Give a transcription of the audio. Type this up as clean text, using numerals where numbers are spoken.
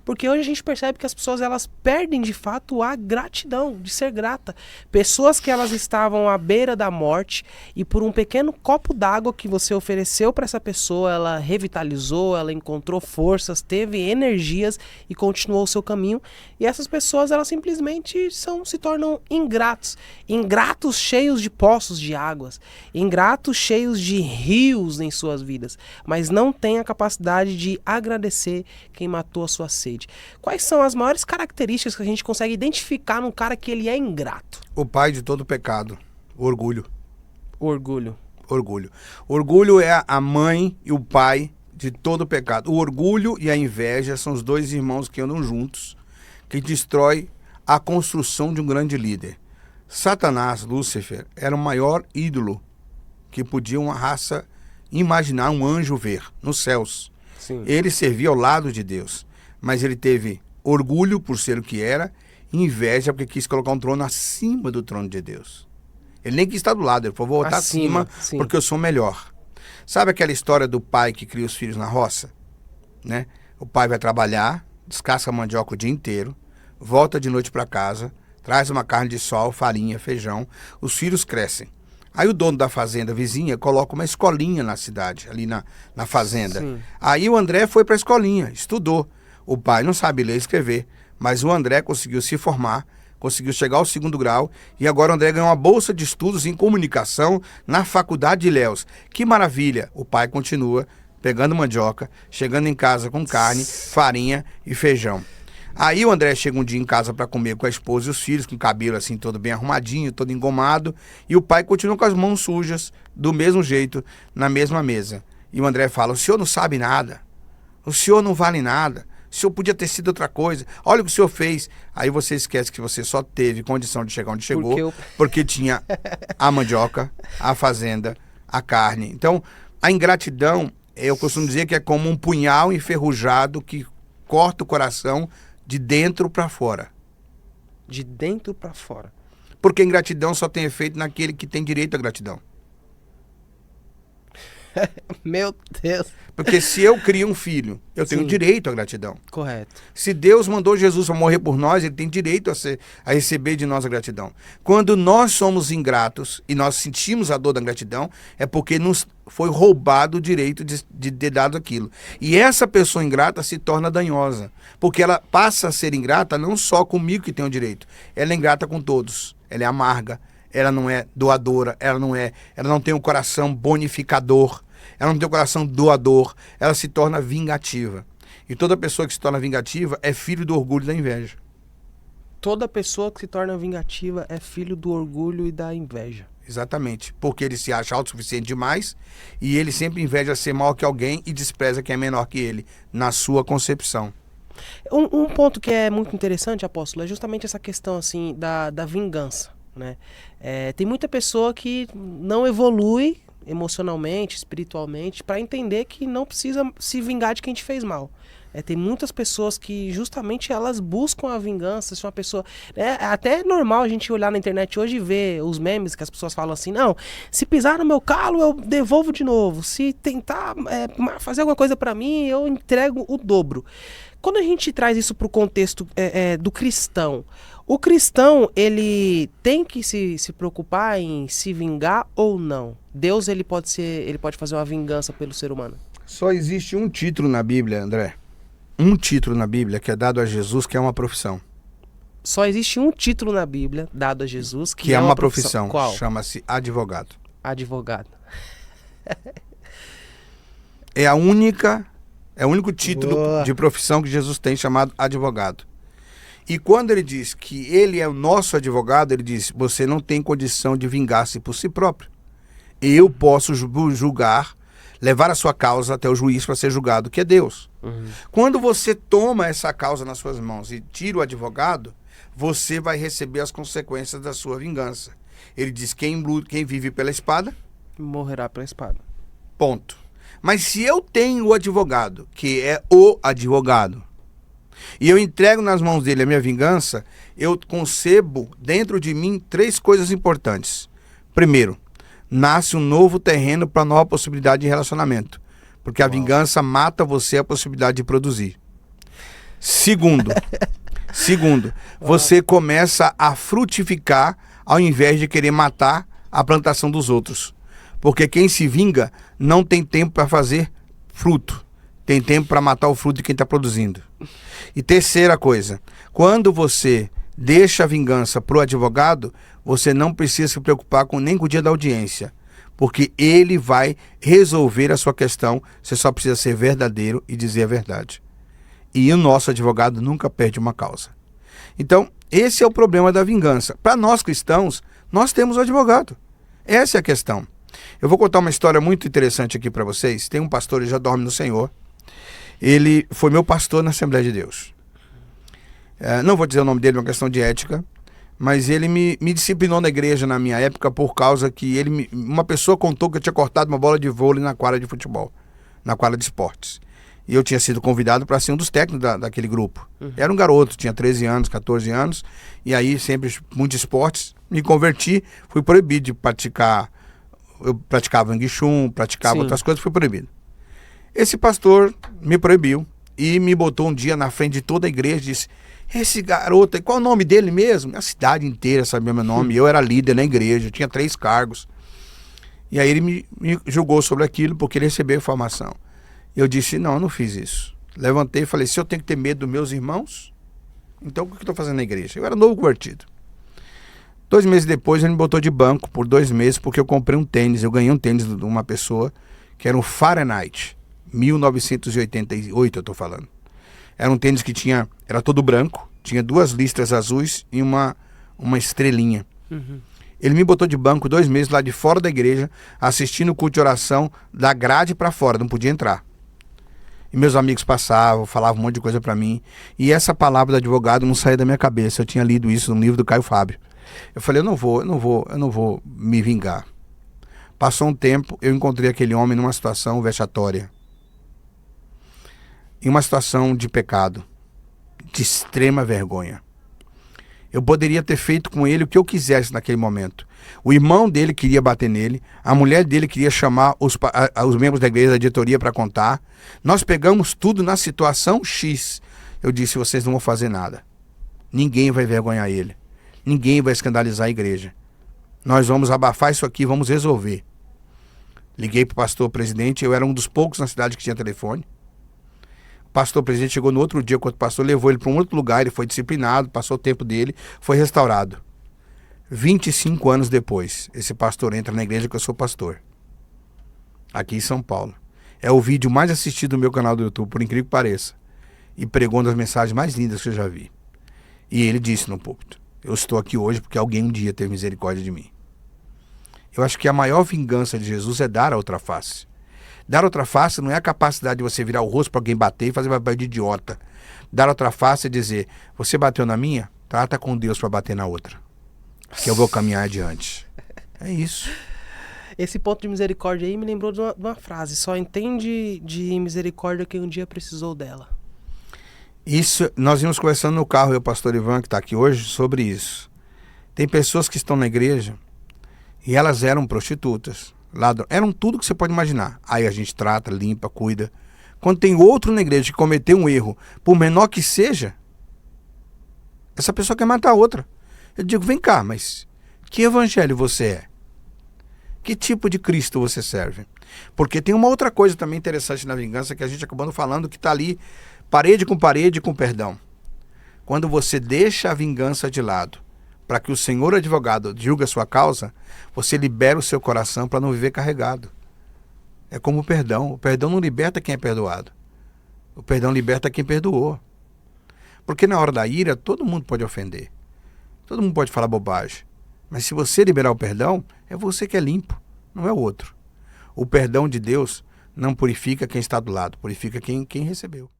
Porque hoje a gente percebe que as pessoas elas perdem de fato a gratidão, de ser grata. Pessoas que elas estavam à beira da morte e por um pequeno copo d'água que você ofereceu para essa pessoa, ela revitalizou, ela encontrou forças, teve energias e continuou o seu caminho. E essas pessoas elas simplesmente se tornam ingratos. Ingratos cheios de poços de águas, ingratos cheios de rios em suas vidas, mas não têm a capacidade de agradecer quem matou a sua sede. Quais são as maiores características que a gente consegue identificar num cara que ele é ingrato? O pai de todo pecado, o orgulho. Orgulho. Orgulho. Orgulho é a mãe e o pai de todo pecado. O orgulho e a inveja são os dois irmãos que andam juntos, que destrói a construção de um grande líder. Satanás, Lúcifer, era o maior ídolo que podia uma raça imaginar, um anjo ver nos céus. Sim. Ele servia ao lado de Deus, mas ele teve orgulho por ser o que era e inveja porque quis colocar um trono acima do trono de Deus. Ele nem quis estar do lado, ele falou, vou botar acima porque eu sou melhor. Sabe aquela história do pai que cria os filhos na roça? Né? O pai vai trabalhar, descasca a mandioca o dia inteiro, volta de noite para casa, traz uma carne de sol, farinha, feijão, os filhos crescem. Aí o dono da fazenda vizinha coloca uma escolinha na cidade, ali na fazenda. Sim. Aí o André foi para a escolinha, estudou. O pai não sabe ler e escrever, mas o André conseguiu se formar, conseguiu chegar ao 2º grau e agora o André ganhou uma bolsa de estudos em comunicação na faculdade de Ilhéus. Que maravilha! O pai continua pegando mandioca, chegando em casa com carne, farinha e feijão. Aí o André chega um dia em casa para comer com a esposa e os filhos, com o cabelo assim todo bem arrumadinho, todo engomado, e o pai continua com as mãos sujas, do mesmo jeito, na mesma mesa. E o André fala, o senhor não sabe nada, o senhor não vale nada, o senhor podia ter sido outra coisa, olha o que o senhor fez. Aí você esquece que você só teve condição de chegar onde chegou, porque tinha a mandioca, a fazenda, a carne. Então, a ingratidão, eu costumo dizer que é como um punhal enferrujado que corta o coração de dentro para fora. De dentro para fora. Porque a ingratidão só tem efeito naquele que tem direito à gratidão. Meu Deus. Porque se eu crio um filho, eu tenho Sim. direito à gratidão. Correto. Se Deus mandou Jesus para morrer por nós, ele tem direito a receber de nós a gratidão. Quando nós somos ingratos e nós sentimos a dor da gratidão, é porque nos foi roubado o direito de ter dado aquilo. E essa pessoa ingrata se torna danhosa, porque ela passa a ser ingrata não só comigo que tem o direito, ela é ingrata com todos. Ela é amarga, ela não é doadora, ela não tem um coração bonificador, ela não tem um coração doador, ela se torna vingativa. E toda pessoa que se torna vingativa é filho do orgulho e da inveja. Toda pessoa que se torna vingativa é filho do orgulho e da inveja. Exatamente, porque ele se acha autossuficiente demais e ele sempre inveja ser maior que alguém e despreza quem é menor que ele, na sua concepção. Um ponto que é muito interessante, apóstolo, é justamente essa questão assim da vingança, né? Tem muita pessoa que não evolui emocionalmente, espiritualmente, para entender que não precisa se vingar de quem te fez mal. Tem muitas pessoas que justamente elas buscam a vingança. Se uma pessoa, até é normal a gente olhar na internet hoje e ver os memes que as pessoas falam assim, não, se pisar no meu calo eu devolvo de novo, se tentar fazer alguma coisa para mim eu entrego o dobro. Quando a gente traz isso para o contexto do cristão, o cristão, ele tem que se preocupar em se vingar ou não? Deus, ele pode fazer uma vingança pelo ser humano? Só existe um título na Bíblia, André. Um título na Bíblia que é dado a Jesus, que é uma profissão. Só existe um título na Bíblia dado a Jesus que é uma profissão. Qual? Chama-se advogado. Advogado. É o único título de profissão que Jesus tem, chamado advogado. E quando ele diz que ele é o nosso advogado, ele diz, você não tem condição de vingar-se por si próprio. Eu posso julgar, levar a sua causa até o juiz para ser julgado, que é Deus. Uhum. Quando você toma essa causa nas suas mãos e tira o advogado, você vai receber as consequências da sua vingança. Ele diz, quem vive pela espada, morrerá pela espada. Ponto. Mas se eu tenho o advogado, que é o advogado, e eu entrego nas mãos dele a minha vingança, eu concebo dentro de mim 3 coisas importantes. Primeiro, nasce um novo terreno para nova possibilidade de relacionamento. Porque a vingança mata você a possibilidade de produzir. Segundo, você começa a frutificar ao invés de querer matar a plantação dos outros. Porque quem se vinga não tem tempo para fazer fruto. Tem tempo para matar o fruto de quem está produzindo. E terceira coisa, quando você deixa a vingança para o advogado, você não precisa se preocupar nem com o dia da audiência. Porque ele vai resolver a sua questão, você só precisa ser verdadeiro e dizer a verdade. E o nosso advogado nunca perde uma causa. Então, esse é o problema da vingança. Para nós cristãos, nós temos o advogado. Essa é a questão. Eu vou contar uma história muito interessante aqui para vocês. Tem um pastor, ele já dorme no Senhor. Ele foi meu pastor na Assembleia de Deus. Não vou dizer o nome dele, é uma questão de ética, mas ele me disciplinou na igreja na minha época por causa que uma pessoa contou que eu tinha cortado uma bola de vôlei na quadra de futebol, na quadra de esportes. E eu tinha sido convidado para ser um dos técnicos daquele grupo. Era um garoto, tinha 13 anos, 14 anos, e aí sempre muitos esportes. Me converti, fui proibido de praticar. Eu praticava Wing Chun, praticava outras coisas, fui proibido. Esse pastor me proibiu e me botou um dia na frente de toda a igreja e disse: esse garoto, qual é o nome dele mesmo? A cidade inteira sabia meu nome. Eu era líder na igreja, tinha 3 cargos. E aí ele me julgou sobre aquilo porque ele recebeu informação. Eu disse: não, eu não fiz isso. Levantei e falei: se eu tenho que ter medo dos meus irmãos, então o que eu estou fazendo na igreja? Eu era novo convertido. 2 meses depois ele me botou de banco por 2 meses porque eu comprei um tênis. Eu ganhei um tênis de uma pessoa que era um Fahrenheit 1988, eu estou falando. Era um tênis que era todo branco, tinha 2 listras azuis e uma estrelinha. Ele me botou de banco 2 meses lá de fora da igreja, assistindo o culto de oração da grade para fora, não podia entrar. E meus amigos passavam, falavam um monte de coisa para mim. E essa palavra do advogado não saía da minha cabeça. Eu tinha lido isso no livro do Caio Fábio. Eu falei: eu não vou me vingar. Passou um tempo, eu encontrei aquele homem numa situação vexatória. Em uma situação de pecado, de extrema vergonha. Eu poderia ter feito com ele o que eu quisesse naquele momento. O irmão dele queria bater nele, a mulher dele queria chamar os membros da igreja, da diretoria, para contar. Nós pegamos tudo na situação X. Eu disse: vocês não vão fazer nada. Ninguém vai envergonhar ele. Ninguém vai escandalizar a igreja. Nós vamos abafar isso aqui, vamos resolver. Liguei para o pastor presidente, eu era um dos poucos na cidade que tinha telefone. O pastor presidente chegou no outro dia, quando o pastor levou ele para um outro lugar, ele foi disciplinado, passou o tempo dele, foi restaurado. 25 anos depois, esse pastor entra na igreja que eu sou pastor, aqui em São Paulo. É o vídeo mais assistido do meu canal do YouTube, por incrível que pareça. E pregou uma das mensagens mais lindas que eu já vi. E ele disse no púlpito: eu estou aqui hoje porque alguém um dia teve misericórdia de mim. Eu acho que a maior vingança de Jesus é dar a outra face. Dar outra face não é a capacidade de você virar o rosto para alguém bater e fazer papel de idiota. Dar outra face é dizer: você bateu na minha? Trata com Deus para bater na outra, que eu vou caminhar adiante. É isso. Esse ponto de misericórdia aí me lembrou de uma frase: só entende de misericórdia quem um dia precisou dela. Isso, nós íamos conversando no carro, eu e o pastor Ivan, que está aqui hoje, sobre isso. Tem pessoas que estão na igreja e elas eram prostitutas, ladrões, eram tudo que você pode imaginar. Aí a gente trata, limpa, cuida. Quando tem outro na igreja que cometeu um erro, por menor que seja, essa pessoa quer matar a outra. Eu digo: vem cá, mas que evangelho você é? Que tipo de Cristo você serve? Porque tem uma outra coisa também interessante na vingança que a gente acabou falando, que está ali, parede com perdão. Quando você deixa a vingança de lado, para que o senhor advogado julgue a sua causa, você libera o seu coração para não viver carregado. É como o perdão. O perdão não liberta quem é perdoado. O perdão liberta quem perdoou. Porque na hora da ira, todo mundo pode ofender. Todo mundo pode falar bobagem. Mas se você liberar o perdão, é você que é limpo, não é o outro. O perdão de Deus não purifica quem está do lado, purifica quem recebeu.